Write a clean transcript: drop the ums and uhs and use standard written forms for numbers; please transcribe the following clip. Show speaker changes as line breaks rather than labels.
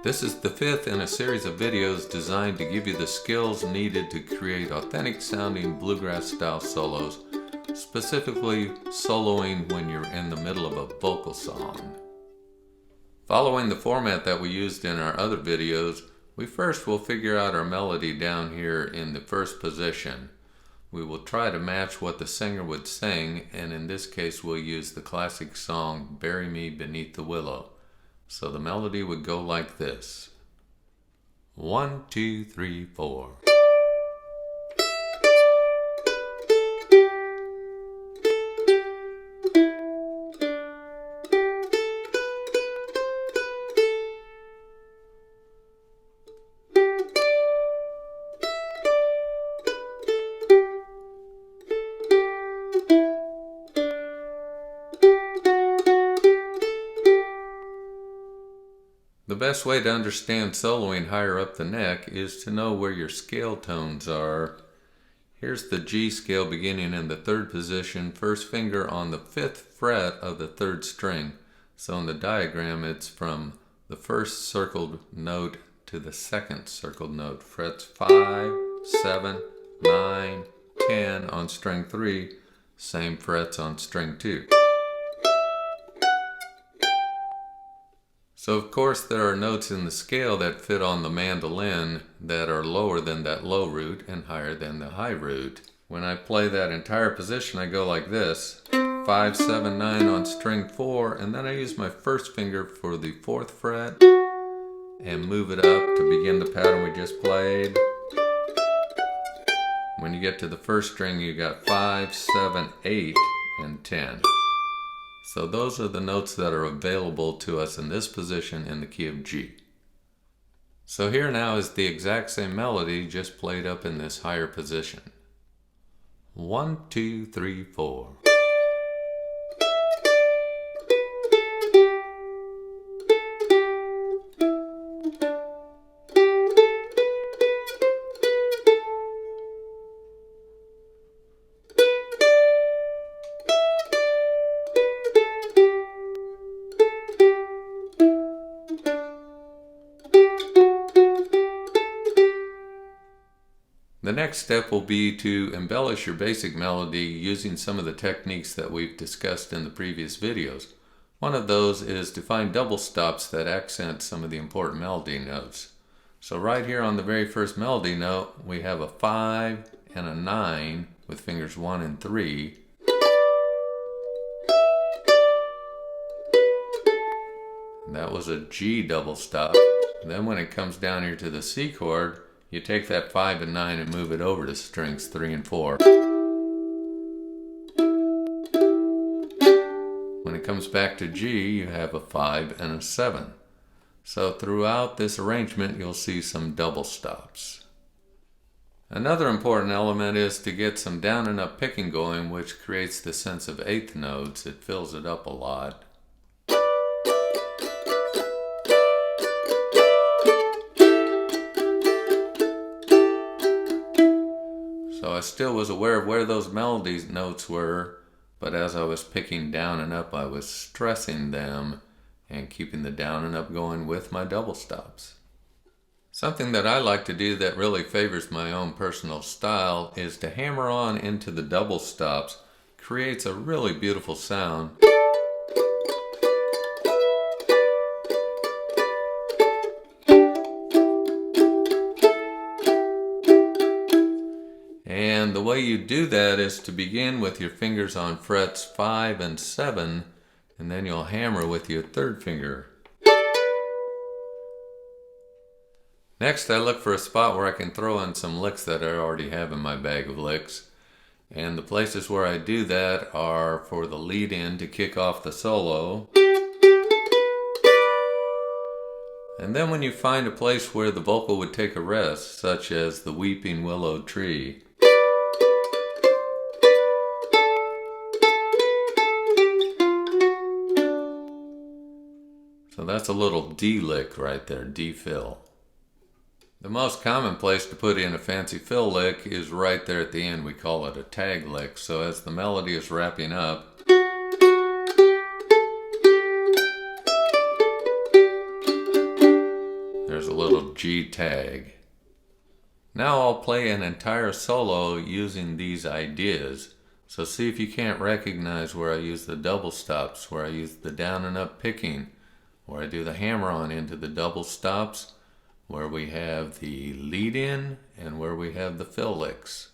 This is the fifth in a series of videos designed to give you the skills needed to create authentic sounding bluegrass style solos, specifically soloing when you're in the middle of a vocal song. Following the format that we used in our other videos, we first will figure out our melody down here in the first position. We will try to match what the singer would sing, and in this case we'll use the classic song Bury Me Beneath the Willow. So the melody would go like this. 1, 2, 3, 4. The best way to understand soloing higher up the neck is to know where your scale tones are. Here's the G scale beginning in the 3rd position, first finger on the 5th fret of the 3rd string. So in the diagram it's from the first circled note to the 2nd circled note. Frets 5, 7, 9, 10 on string 3, same frets on string 2. So of course there are notes in the scale that fit on the mandolin that are lower than that low root and higher than the high root. When I play that entire position I go like this, 5, 7, 9 on string 4, and then I use my first finger for the 4th fret and move it up to begin the pattern we just played. When you get to the first string you got 5, 7, 8, and 10. So those are the notes that are available to us in this position in the key of G. So here now is the exact same melody, just played up in this higher position. 1, 2, 3, 4. The next step will be to embellish your basic melody using some of the techniques that we've discussed in the previous videos. One of those is to find double stops that accent some of the important melody notes. So right here on the very first melody note, we have a 5 and a 9 with fingers 1 and 3. And that was a G double stop. And then when it comes down here to the C chord, you take that 5 and 9 and move it over to strings 3 and 4. When it comes back to G, you have a 5 and a 7. So throughout this arrangement, you'll see some double stops. Another important element is to get some down and up picking going, which creates the sense of eighth notes. It fills it up a lot. So I still was aware of where those melody notes were, but as I was picking down and up, I was stressing them and keeping the down and up going with my double stops. Something that I like to do that really favors my own personal style is to hammer on into the double stops. Creates a really beautiful sound. And the way you do that is to begin with your fingers on frets 5 and 7, and then you'll hammer with your 3rd finger. Next I look for a spot where I can throw in some licks that I already have in my bag of licks. And the places where I do that are for the lead in to kick off the solo. And then when you find a place where the vocal would take a rest, such as the weeping willow tree. So that's a little D lick right there, D fill. The most common place to put in a fancy fill lick is right there at the end. We call it a tag lick. So as the melody is wrapping up, there's a little G tag. Now I'll play an entire solo using these ideas. So see if you can't recognize where I use the double stops, where I use the down and up picking, where I do the hammer on into the double stops, where we have the lead in, and where we have the fill licks.